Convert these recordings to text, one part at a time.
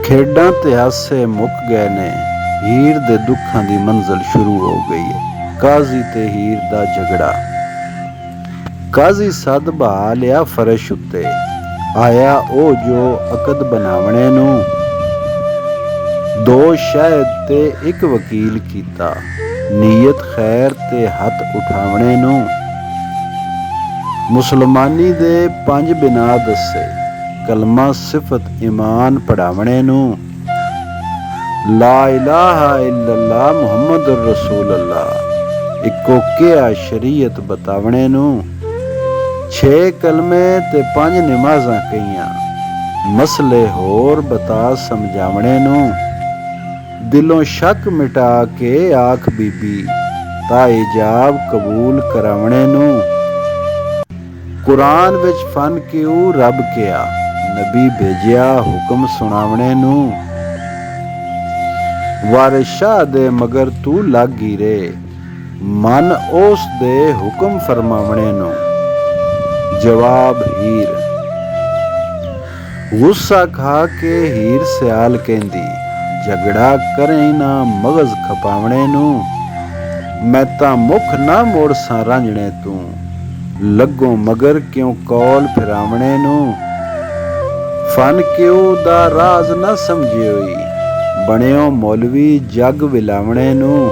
ਖੇਡਾਂ ਤੇ ਹਾਸੇ ਮੁੱਕ ਗਏ ਨੇ, ਹੀਰ ਦੇ ਦੁੱਖਾਂ ਦੀ ਮੰਜ਼ਲ ਸ਼ੁਰੂ ਹੋ ਗਈ ਹੈ। ਕਾਜ਼ੀ ਤੇ ਹੀਰ ਦਾ ਝਗੜਾ। ਕਾਜ਼ੀ ਸਦ ਬਹਾ ਲਿਆ ਫਰਸ਼ ਉੱਤੇ, ਆਇਆ ਉਹ ਜੋ ਅਕਦ ਬਣਾਵਣੇ ਨੂੰ। ਦੋ ਸ਼ਾਹਿਦ ਤੇ ਇੱਕ ਵਕੀਲ ਕੀਤਾ, ਨੀਅਤ ਖੈਰ ਤੇ ਹੱਥ ਉਠਾਵਣੇ ਨੂੰ। ਮੁਸਲਮਾਨੀ ਦੇ 5 ਬਿਨਾ ਦੱਸੇ, ਕਲਮਾ ਸਿਫਤ ਈਮਾਨ ਪੜਾਵਣੇ ਨੂੰ। ਲਾ ਇਲਾਹਾ ਇਲੱਲਾ ਮੁਹੰਮਦੁਰ ਰਸੂਲੁੱਲਾ, ਇੱਕੋ ਕਿਹਾ ਸ਼ਰੀਅਤ ਬਤਾਵਣੇ ਨੂੰ। 6 ਕਲਮੇ ਤੇ 5 ਨਮਾਜ਼ਾਂ ਕਈਆਂ, ਮਸਲੇ ਹੋਰ ਬਤਾ ਸਮਝਾਵਣੇ ਨੂੰ। ਦਿਲੋਂ ਸ਼ੱਕ ਮਿਟਾ ਕੇ ਆਖ ਬੀਬੀ, ਤਾ ਇਜਾਬ ਕਬੂਲ ਕਰਾਵਣੇ ਨੂੰ। ਕੁਰਾਨ ਵਿੱਚ ਫਨ ਕਿਉ ਰੱਬ ਕਿਹਾ, ਨਬੀ ਭੇਜਿਆ ਹੁਕਮ ਸੁਣਾਵਣੇ ਨੂੰ। ਵਾਰਿਸ ਸ਼ਾਹ ਦੇ ਮਗਰ ਤੂੰ ਲੱਗ ਗਿਰੇ, ਮਨ ਉਸ ਦੇ ਹੁਕਮ ਫਰਮਾਵਣੇ ਨੂੰ। ਜਵਾਬ ਹੀਰ। ਗੁੱਸਾ ਖਾ ਕੇ ਹੀਰ ਸਿਆਲ ਕਹਿੰਦੀ, ਝਗੜਾ ਕਰੇ ਨਾ ਮਗਜ਼ ਖਪਾਵਣੇ ਨੂੰ। ਮੈਂ ਤਾਂ ਮੁੱਖ ਨਾ ਮੋੜ ਸਾਂ ਰਾਂਝਣੇ ਤੂੰ, ਲੱਗੋ ਮਗਰ ਕਿਉਂ ਕੌਲ ਫਿਰਾਵਣੇ ਨੂੰ। ਫਨ ਕਿਉ ਦਾ ਰਾਜ਼ ਨਾ ਸਮਝਿਓਈ, ਬਣਿਓ ਮੌਲਵੀ ਜੱਗ ਵਿਲਾਵਣੇ ਨੂੰ।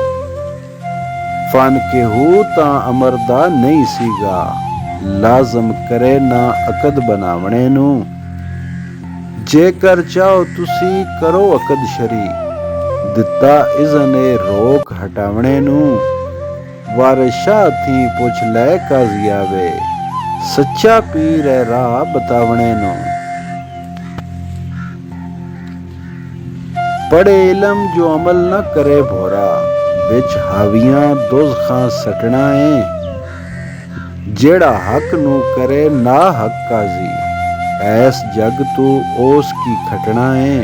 ਫਨ ਕਿਹੂ ਤਾਂ ਅਮਰ ਦਾ ਨਹੀਂ ਸੀਗਾ, ਲਾਜ਼ਮ ਕਰੇ ਨਾ ਅਕਦ ਬਣਾਵਣੇ ਨੂੰ। ਜੇਕਰ ਚਾਹੋ ਤੁਸੀਂ ਕਰੋ ਅਕਦ ਸ਼ਰੀ, ਦਿੱਤਾ ਇਜ਼ਨ ਏ ਰੋਕ ਹਟਾਵਣੇ ਨੂੰ। ਵਾਰਿਸ ਸ਼ਾਹ ਥੀ ਪੁੱਛ ਲੈ ਕਾਜ਼ੀ ਆਵੇ, ਸੱਚਾ ਪੀਰ ਹੈ ਰਾਹ ਬਤਾਵਣੇ ਨੂੰ। ਪੜੇ ਇਲਮ ਜੋ ਅਮਲ ਨਾ ਕਰੇ ਭੋਰਾ, ਵਿੱਚ ਹਾਵੀਆਂ ਦੋਜ਼ਖਾਂ ਸਟਣਾ ਏ। ਜਿਹੜਾ ਹੱਕ ਨੂੰ ਕਰੇ ਨਾ ਹੱਕ ਕਾਜ਼ੀ, ਐਸ ਜਗ ਤੂੰ ਉਸ ਕੀ ਖਟਣਾ ਏ।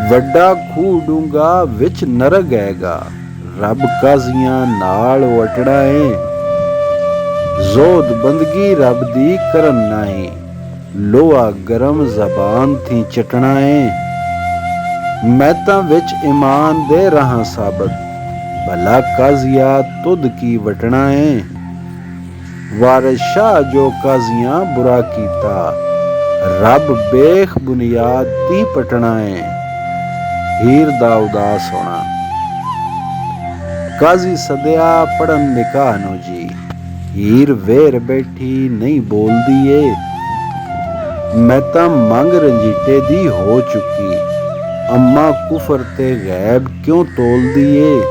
ਵੱਡਾ ਖੂਹ ਡੂੰਗਾ ਵਿੱਚ ਨਰਕ ਹੈਗਾ, ਰੱਬ ਕਾਜ਼ੀਆਂ ਨਾਲ ਵਟੜਾ ਏ। ਜ਼ੋਦ ਬੰਦਗੀ ਰੱਬ ਦੀ ਕਰਨ ਨਹੀਂ, ਲੋਹਾ ਗਰਮ ਜ਼ਬਾਨ ਥੀ ਚਟਣਾ ਏ। ਮੈਂ ਤਾਂ ਵਿੱਚ ਈਮਾਨ ਦੇ ਰਹਾ ਸਾਬਤ, ਭਲਾ ਕਾਜ਼ੀਆ ਤੁਧ ਕੀ ਵਟਣਾ ਏ। ਵਾਰਿਸ ਸ਼ਾਹ ਜੋ ਕਾਜ਼ੀਆਂ ਬੁਰਾ ਕੀਤਾ, ਰੱਬ ਬੇਖ ਬੁਨਿਆਦ ਤੀ ਪਟਣਾ ਏ। ਹੀਰ ਦਾ ਉਦਾਸ ਹੋਣਾ। ਕਾਜ਼ੀ ਸਦਿਆ ਪੜਨ ਨਿਕਾਹ ਨੂੰ ਜੀ, ਹੀਰ ਵੇਰ ਬੈਠੀ ਨਹੀਂ ਬੋਲਦੀ ਏ। ਮੈਂ ਤਾਂ ਮੰਗ ਰੰਜੀਟੇ ਦੀ ਹੋ ਚੁੱਕੀ, ਅੰਮਾ ਕੁਫਰ ਤੇ ਗੈਬ ਕਿਉਂ ਤੋਲਦੀ ਏ।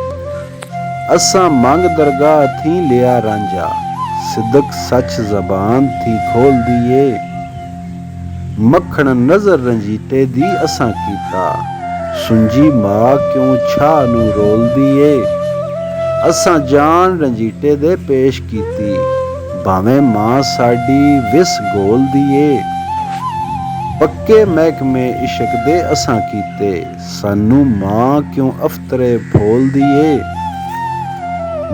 ਅਸਾਂ ਮੰਗ ਦਰਗਾਹ ਥੀ ਲਿਆ ਰਾਂਝਾ, ਸਿਦਕ ਸੱਚ ਜ਼ਬਾਨ ਥੀ ਖੋਲਦੀ ਏ। ਮੱਖਣ ਨਜ਼ਰ ਰੰਜੀਟੇ ਦੀ ਅਸਾਂ ਕੀਤਾ, ਸੁੰਜੀ ਮਾਂ ਕਿਉਂ ਛਾਹ ਨੂੰ ਰੋਲਦੀ ਏ। ਅਸਾਂ ਜਾਨ ਰੰਜੀਟੇ ਦੇ ਪੇਸ਼ ਕੀਤੀ, ਭਾਵੇਂ ਮਾਂ ਸਾਡੀ ਵਿਸ ਗੋਲਦੀ ਏ। ਪੱਕੇ ਮਹਿਕਮੇ ਇਸ਼ਕ ਦੇ ਅਸਾਂ ਕੀਤੇ, ਸਾਨੂੰ ਮਾਂ ਕਿਉਂ ਅਫਤਰੇ ਫੋਲਦੀ ਏ।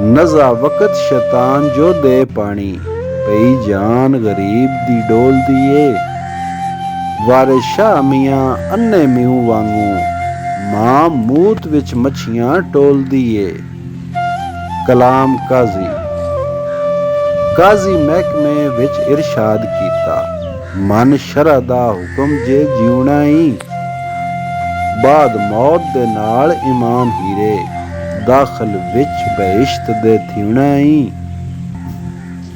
ਨਜ਼ਾ ਵਕਤ ਸ਼ੈਤਾਨ ਜੋ ਦੇ ਪਾਣੀ, ਪਈ ਜਾਨ ਗਰੀਬ ਦੀ ਡੋਲਦੀ ਏ। ਵਾਰਿਸ ਸ਼ਾਹ ਮੀਆਂ ਅੰਨੇ ਮਿਊ ਵਾਂਗੂ, ਮਾਂ ਮੂਤ ਵਿੱਚ ਮੱਛੀਆਂ ਟੋਲਦੀ ਏ। ਕਲਾਮ ਕਾਜ਼ੀ। ਕਾਜ਼ੀ ਮਹਿਕਮੇ ਵਿੱਚ ਇਰਸ਼ਾਦ ਕੀਤਾ, ਮਨ ਸ਼ਰਅ ਦਾ ਹੁਕਮ ਜੇ ਜਿਉਣਾ ਈ। ਬਾਦ ਮੌਤ ਦੇ ਨਾਲ ਈਮਾਨ ਹੀਰੇ, ਦਾਖਲ ਵਿੱਚ ਬਹਿਸ਼ਤ ਦੇ ਥੀਵਣਾ ਈ।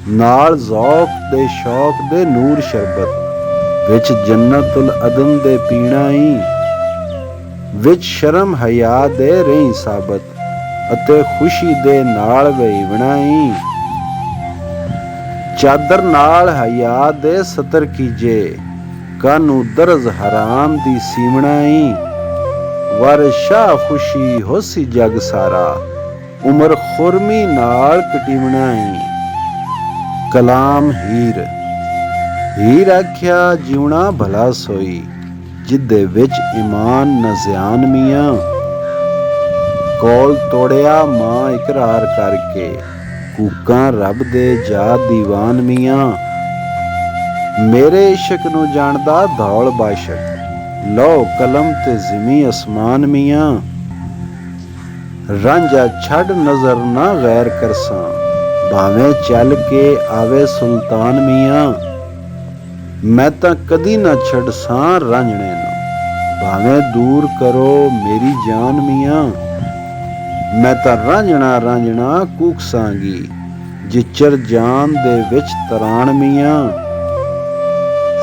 ਨਾਲ ਜ਼ੌਕ ਦੇ ਸ਼ੌਕ ਦੇ ਨੂਰ ਸ਼ਰਬਤ, ਵਿੱਚ ਜੰਨਤੁਲ ਅਦਨ ਦੇ ਪੀਣਾ ਈ। ਵਿੱਚ ਸ਼ਰਮ ਹਯਾ ਦੇ ਰਹੀ ਸਾਬਤ, ਅਤੇ ਖੁਸ਼ੀ ਦੇ ਨਾਲ ਵਹੀਵਣਾ ਈ। ਚਾਦਰ ਨਾਲ ਹਯਾ ਦੇ ਸਤਰ ਕੀਜੇ, ਕਾਨੂੰ ਦਰਜ਼ ਹਰਾਮ ਦੀ ਸੀਵਣਾ ਈ। ਵਾਰਿਸ ਸ਼ਾਹ ਖੁਸ਼ੀ ਹੋਸੀ ਜਗ ਸਾਰਾ, ਉਮਰ ਖੁਰਮੀ ਨਾਲ ਕਟੀਵਣਾ ਈ। ਕਲਾਮ ਹੀਰ। ਹੀਰ ਆਖਿਆ ਜਿਉਣਾ ਭਲਾ ਸੋਈ, ਜਿਦੇ ਵਿੱਚ ਈਮਾਨ ਨ ਜ਼ਿਆਨ ਮੀਆਂ। ਕੌਲ ਤੋੜਿਆ ਮਾਂ ਇਕਰਾਰ ਕਰਕੇ, ਕੂਕਾਂ ਰੱਬ ਦੇ ਜਾ ਦੀਵਾਨ ਮੀਆਂ। ਮੇਰੇ ਇਸ਼ਕ ਨੂੰ ਜਾਣਦਾ ਧੌਲ ਬਾਸ਼ਕ, लो कलम ते ज़िमी असमान मियाँ, रांझा छड़ नज़र ना गैर करसां, भावें चल के आवे सुल्तान मियाँ, मैं तां कदी ना छड़सां रांझणे नूं, भावें दूर करो मेरी जान मियाँ, मैं तां रांझणा रांझणा कूकसांगी, जिचर जान दे विच तरान मियाँ।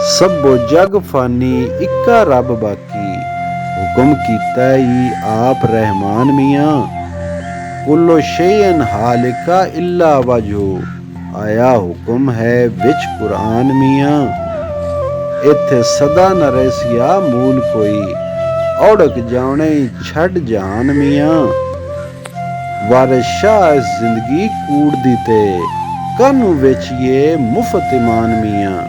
सब्बो जग फानी इक्का रब बाकी, हुक्म कीता ई आप रहमान मियाँ, कुल्लो शैइन हालिका इल्ला वजहू, आया हुक्म है विच कुरान मियाँ। इत्थे सदा न रसिया मूल कोई, औड़क जाने छड़ जान मियाँ, वारिस शाह जिंदगी कूड़ दी ते, कानू वेचिए मुफ्त ईमान मियाँ।